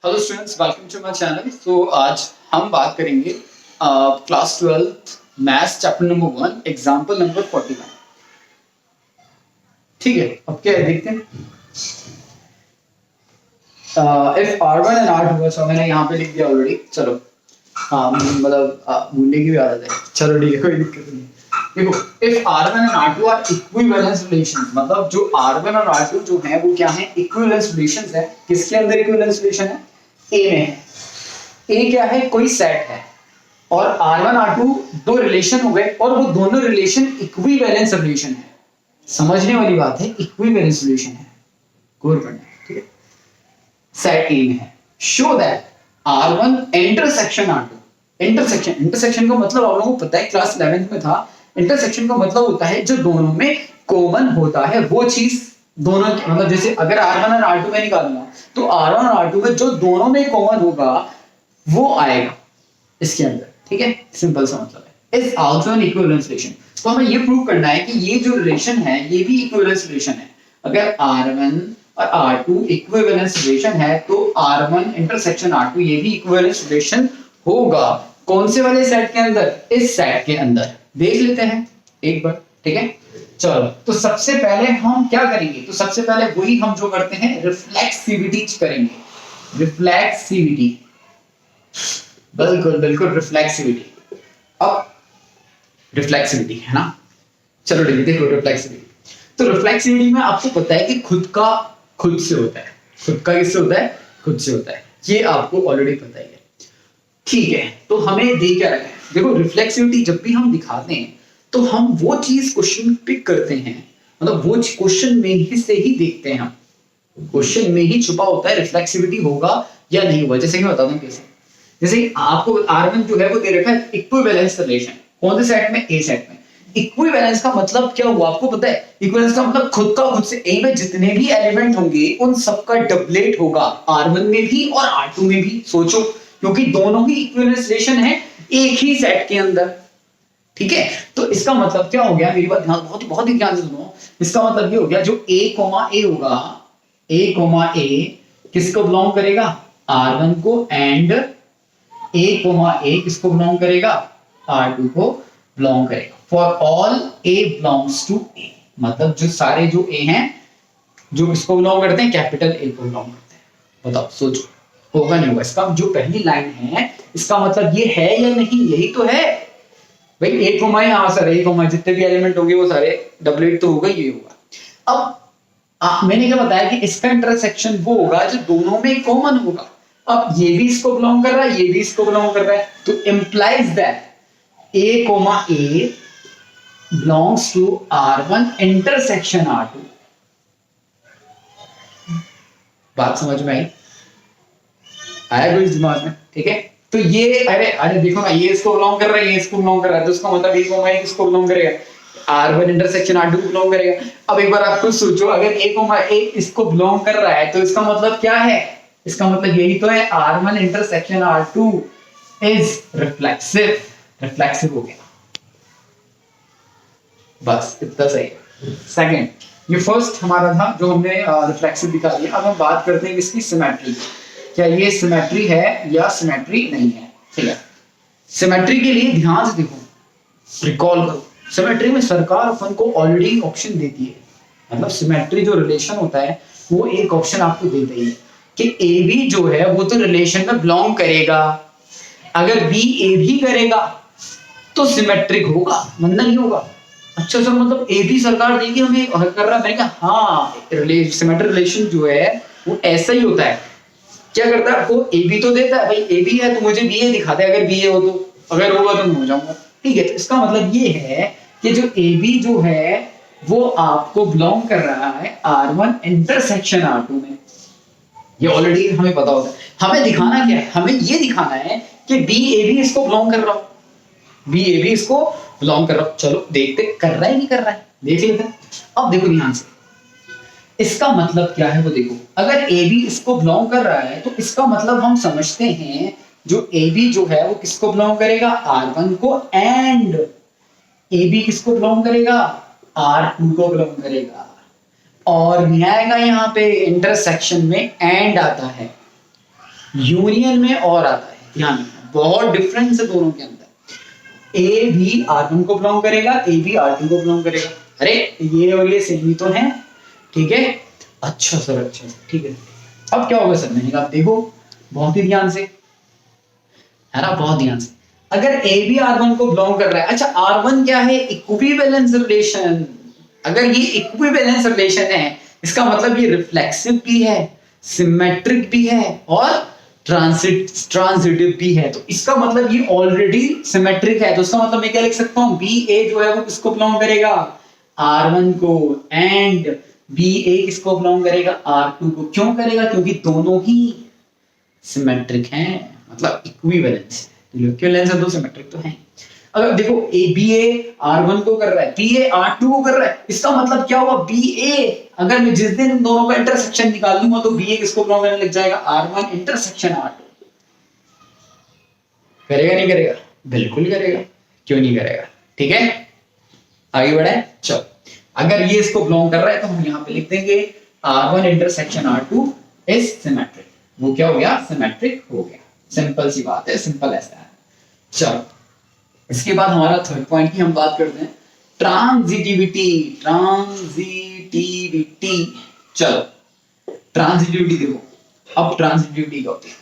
Hello students, welcome to my channel. तो आज हम बात करेंगे class 12th maths chapter number 1 example number 41। ठीक है, अब क्या है देखते हैं। इफ R1 एंड R2, अच्छा मैंने यहाँ पे लिख दिया ऑलरेडी। चलो मतलब भूलने की भी आदत है। चलो ठीक है, कोई दिक्कत नहीं। देखो, if R1 and R2 are equivalence relations, मतलब जो R1 और R2 जो है वो क्या है, इक्विवेलेंस रिलेशंस है। किसके अंदर इक्विवेलेंस रिलेशन है? ए में है। ए क्या है? कोई सेट है और R1 R2 दो रिलेशन हो गए और वो दोनों रिलेशन इक्विवेलेंस रिलेशन है। समझने वाली बात है, इक्विवेलेंस रिलेशन है, गौर करना है। ठीक है, सेट ए में है। Show that R1 intersection R2। Intersection का मतलब आप लोगों को पता है, क्लास 11th में था। इंटरसेक्शन का मतलब होता है जो दोनों में कॉमन होता है वो चीज दोनों, मतलब जैसे अगर R1 और R2 में निकालना तो R1 और R2 में जो दोनों में कॉमन होगा वो आएगा इसके अंदर। ठीक है, सिंपल सा मतलब है। Is also an equivalence relation. तो हमें ये प्रूव करना है कि ये जो रिलेशन है ये भी इक्विवेलेंस रिलेशन है। अगर R1 और R2 इक्विवेलेंस रिलेशन है तो R1 इंटरसेक्शन R2 ये भी इक्विवेलेंस रिलेशन होगा। कौन से वाले सेट के अंदर? इस सेट के अंदर। देख लेते हैं एक बार। ठीक है, चलो तो सबसे पहले हम क्या करेंगे? तो सबसे पहले वही हम जो करते हैं, रिफ्लेक्सिविटी करेंगे। रिफ्लेक्सिविटी, बिल्कुल बिल्कुल रिफ्लेक्सिविटी। अब रिफ्लेक्सिविटी है ना, चलो ठीक है। देखो रिफ्लेक्सिविटी, तो रिफ्लेक्सिविटी में आपको पता है कि खुद का खुद से होता है। खुद का किससे होता है? खुद से होता है, ये आपको ऑलरेडी पता ही है। ठीक है, तो हमें दे क्या रखा है? देखो रिफ्लेक्सिविटी जब भी हम दिखाते हैं तो हम वो चीज क्वेश्चन पिक करते हैं, मतलब वो क्वेश्चन में ही से ही देखते हैं हम। क्वेश्चन में ही छुपा होता है रिफ्लेक्सिविटी होगा या नहीं होगा। जैसे कि मैं बताता हूँ कैसे। जैसे आपको R1 जो है वो दे रखा है इक्विवेलेंस रिलेशन। कौन से सेट में? ए सेट में। इक्विवेलेंस का मतलब क्या हुआ आपको पता है? इक्विवेलेंस का मतलब खुद का खुद से। ए में जितने भी एलिमेंट होंगे उन सबका डबलेट होगा, R1 में भी और R2 में भी। सोचो, क्योंकि दोनों ही इक्विवेलेंस रिलेशन है एक ही सेट के अंदर। ठीक है, तो इसका मतलब क्या हो गया? मेरी बात ध्यान, बहुत बहुत ही ध्यान से सुनो। इसका मतलब ये हो गया, जो A, A होगा, A, A किसको बिलोंग करेगा? R1 को। एंड A, किसको बिलोंग करेगा? R2 को बिलोंग करेगा। For all A belongs to A, मतलब जो सारे जो A हैं जो किसको बिलोंग करते हैं? कैपिटल A को बिलोंग करते हैं। बताओ, सोचो, होगा नहीं होगा? इसका जो पहली लाइन है इसका मतलब ये है या नहीं? यही तो है भाई। A, हाँ सर, A, जितने भी एलिमेंट होंगे वो सारे डबलेट तो होगा, ये होगा। अब मैंने क्या बताया कि इसका इंटरसेक्शन वो होगा जो दोनों में कॉमन होगा। अब ये भी इसको बिलोंग कर रहा है, ये भी इसको बिलोंग कर रहा है, तो implies that A, belongs to R1 intersection R2। बात समझ में आई? आया कोई दिमाग में? ठीक है, तो ये अरे देखो ना, ये इसको बिलोंग कर रहा है, ये इसको बिलोंग कर रहा है, तो इसका मतलब A, किसको बिलोंग करेगा? R1 इंटरसेक्शन R2 को बिलोंग करेगा। अब एक बार आप खुद सोचो, अगर A, इसको बिलोंग कर रहा है तो इसका मतलब क्या है? इसका मतलब यही तो है, R1 intersection R2 is reflexive. Reflexive हो गया, बस इतना सही है। सेकंड, ये फर्स्ट हमारा था जो हमने रिफ्लेक्सिव दिखा दिया। अब हम बात करते हैं इसकी सिमेट्री। क्या ये सिमेट्री है या सिमेट्री नहीं है? ठीक है, सिमेट्री के लिए ध्यान से देखो, रिकॉल करो। सिमेट्री में सरकार अपन को ऑलरेडी ऑप्शन देती है, मतलब सिमेट्री जो रिलेशन होता है वो एक ऑप्शन आपको देता ही है कि ए बी जो है वो तो रिलेशन में बिलोंग करेगा। अगर बी ए भी करेगा तो सिमेट्रिक होगा, वरना नहीं होगा। अच्छा सर, मतलब ए बी सरकार देगी हमें कर रहा है? मैंने कहा हाँ, सिमेट्रिक रिलेशन जो है वो ऐसा ही होता है। क्या करता है वो? ए बी तो देता है, भाई ए बी है तो मुझे बी ए दिखाता है, अगर बी ए हो तो, अगर होगा तो मैं हो जाऊंगा। ठीक है, तो इसका मतलब ये है कि जो ए बी जो है वो आपको बिलोंग कर रहा है R1 इंटरसेक्शन R2 में। ये ऑलरेडी हमें पता होता है। हमें दिखाना क्या है? हमें ये दिखाना है कि बी ए बी इसको बिलोंग कर रहा हो, बी ए बी इसको बिलोंग कर रहा हो। चलो देखते कर रहा है नहीं कर रहा है, देख लेते हैं। अब देखो ध्यान से, इसका मतलब क्या है वो देखो। अगर ए बी इसको बिलोंग कर रहा है तो इसका मतलब हम समझते हैं जो ए बी जो है वो किसको बिलोंग करेगा? R1 को। एंड ए बी किसको बिलोंग करेगा? R2 को बिलोंग करेगा। और नहीं आएगा यहाँ पे इंटरसेक्शन में एंड आता है। यूनियन में और आता है, ध्यान रखना बहुत डिफरेंस है दोनों के अंदर। ए भी R1 को बिलोंग करेगा, ए भी R2 को बिलोंग करेगा। अरे ये और ये सेम ही तो है, ठीक है। अच्छा सर, अच्छा सर, ठीक है। अब क्या होगा सर, मैंने कहा देखो बहुत ही ध्यान से, है ना, बहुत ध्यान से। अगर ए भी R1 को बिलोंग कर रहा है, अच्छा R1 क्या है, इक्विवेलेंस रिलेशन। अगर ये इक्विवेलेंस रिलेशन है, इसका मतलब ये रिफ्लेक्सिव भी है, सिमेट्रिक भी है और ट्रांजिटिव भी है। तो इसका मतलब ये ऑलरेडी सिमेट्रिक है, तो इसका मतलब मैं क्या लिख सकता हूं, बी ए जो है वो किसको बिलोंग करेगा, R1 को, एंड बी ए किसको बिलोंग करेगा, R2 को। क्यों करेगा, क्योंकि दोनों ही सिमेट्रिक हैं, मतलब इक्विवेलेंस, इक्विवेलेंस है, दो सिमेट्रिक तो हैं। अगर देखो ए बी ए R1 को कर रहा है, बी ए R2 को कर रहा है, इसका मतलब क्या हुआ, बी ए, अगर मैं जिस दिन इन दोनों का इंटरसेक्शन निकाल लूंगा तो बी ए किसको बिलोंग करने लग जाएगा, R1 इंटरसेक्शन R2। करेगा नहीं करेगा, बिल्कुल करेगा, क्यों नहीं करेगा, ठीक है। आगे बढ़े, चलो। अगर ये इसको बिलोंग कर रहा है तो हम यहां पे लिख देंगे R1 intersection R2 is symmetric. वो क्या हो गया, सिमेट्रिक हो गया। सिंपल सी बात है, सिंपल ऐसा है। चलो इसके बाद हमारा थर्ड पॉइंट की हम बात करते हैं, ट्रांजिटिविटी। ट्रांजिटिविटी, चलो ट्रांजिटिविटी देखो। अब ट्रांजिटिविटी क्या होती है,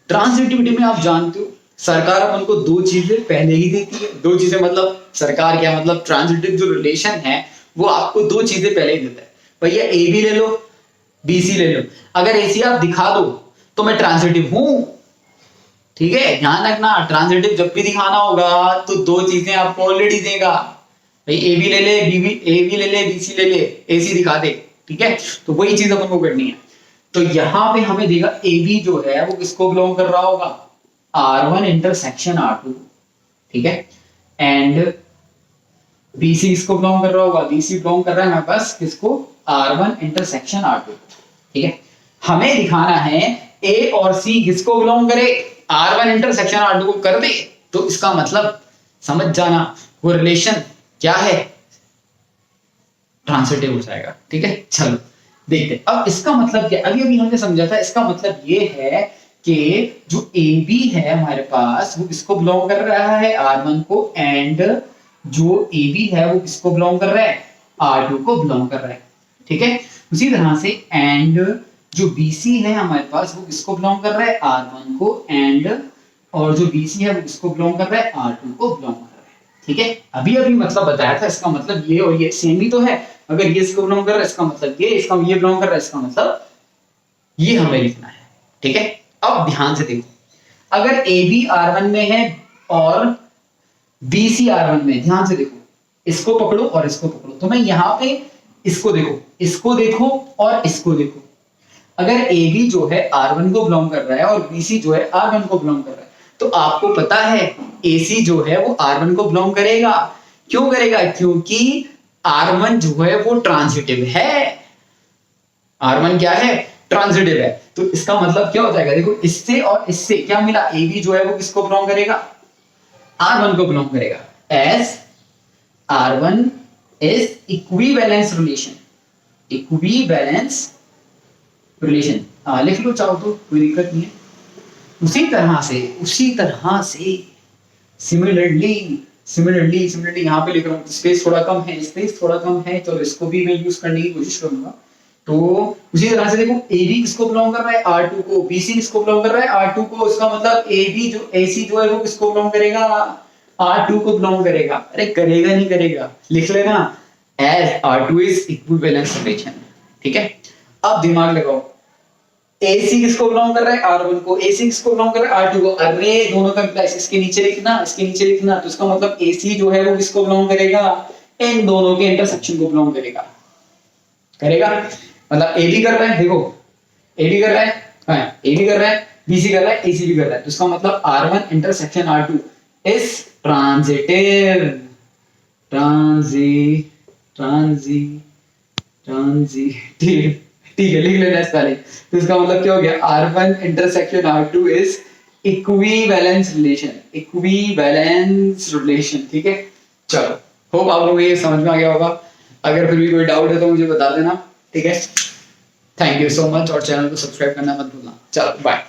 ट्रांजिटिविटी में आप जानते हो सरकार अपन को दो चीजें पहले ही देती है। दो चीजें मतलब सरकार क्या, मतलब ट्रांजिटिव जो रिलेशन है वो आपको दो चीजें पहले ही देता है। भैया ए बी ले लो, बी सी ले लो। अगर ए सी आप दिखा दो तो मैं ट्रांजिटिव हूं, ठीक है। ध्यान रखना, ट्रांजिटिव जब भी दिखाना होगा तो दो चीजें आपको ऑलरेडी देगा। भाई ए बी ले ले, बी बी ए बी ले ले, बी सी ले ले, ए सी दिखा दे, ठीक है। तो वही चीज अपन को करनी है। तो यहां पे हमें देगा ए बी जो है वो किसको बिलोंग कर रहा होगा, R1 इंटरसेक्शन R2, ठीक है। एंड बी सी किसको बिलोंग कर रहा होगा, बी सी बिलोंग कर रहा है हमारे पास किसको, R1 इंटरसेक्शन R2, ठीक है। हमें दिखाना है ए और सी किसको बिलोंग करे, R1 इंटरसेक्शन R2 को कर दे, तो इसका मतलब समझ जाना वो रिलेशन क्या है, ट्रांजिटिव हो जाएगा, ठीक है। चलो देखते हैं अब इसका मतलब क्या। अभी अभी हमने समझा था, इसका मतलब ये है कि जो ए बी है हमारे पास वो किसको बिलोंग कर रहा है, R1 को, एंड जो ए बी है वो किसको बिलोंग कर रहा है, R2 को बिलोंग कर रहा है, ठीक है। उसी तरह से एंड जो BC है हमारे पास वो किसको बिलोंग कर रहा है, R1 को, एंड और जो BC है वो किसको बिलोंग कर रहा है, R2 को बिलोंग कर रहा है, ठीक है। अभी अभी मतलब बताया था, इसका मतलब ये और ये सेम ही तो है। अगर ये इसको बिलोंग कर रहा है इसका मतलब ये, इसका ये बिलोंग कर रहा है इसका मतलब ये हमें लिखना है, ठीक है। अब ध्यान से देखो, अगर AB R1 में है और BC R1 में, ध्यान से देखो, इसको पकड़ो और इसको पकड़ो, तो मैं यहां पे इसको देखो और इसको देखो। अगर AB जो है R1 को बिलोंग कर रहा है और BC जो है R1 को बिलोंग कर रहा है, तो आपको पता है AC जो है वो R1 को बिलोंग करेगा। क्यों करेगा, क्योंकि R1 जो है वो ट्रांजिटिव है। R1 क्या है, ट्रांजिटिव है। तो इसका मतलब क्या हो जाएगा, देखो इससे और इससे क्या मिला, AB जो है वो किसको बिलोंग करेगा, R1 को बिलोंग करेगा, as R1 is equivalence relation. Equivalence relation लिख लो चाहो तो, कोई दिक्कत नहीं है। उसी तरह से सिमिलरली यहां पे लिख रहा हूं, स्पेस थोड़ा कम है, तो इसको भी मैं यूज करने की कोशिश करूंगा। तो उसी तरह से देखो AB किसको बिलोंग कर रहा है, R2 को, BC किसको बिलोंग कर रहा है, R2 को। इसका मतलब AC जो है वो किसको बिलोंग करेगा, R2 को बिलोंग करेगा। अरे करेगा नहीं करेगा, लिख लेना as R2 is equivalence relation, ठीक है। अब दिमाग लगाओ, AC किसको बिलोंग कर रहा है, R1 को, AC किसको बिलोंग कर रहा है, R2 को। अरे दोनों का इम्प्लाइज इसके नीचे लिखना, तो इसका मतलब AC जो है वो किसको बिलोंग करेगा, इन दोनों के इंटरसेक्शन को बिलोंग करेगा। मतलब AB कर रहा है, देखो AB कर रहा है, AB कर रहा है, BC कर रहा है, AC भी कर रहा है, तो इसका मतलब R1 intersection R2 is transitive. ठीक है, लिख लेना इस पहले। तो इसका मतलब क्या हो गया, R1 intersection R2 is equivalence relation, ठीक है। चलो होप आप लोगों को ये समझ में आ गया होगा। अगर फिर भी कोई डाउट है तो मुझे बता देना, ठीक है। थैंक यू सो मच, और चैनल को सब्सक्राइब करना मत भूलना। चलो बाय।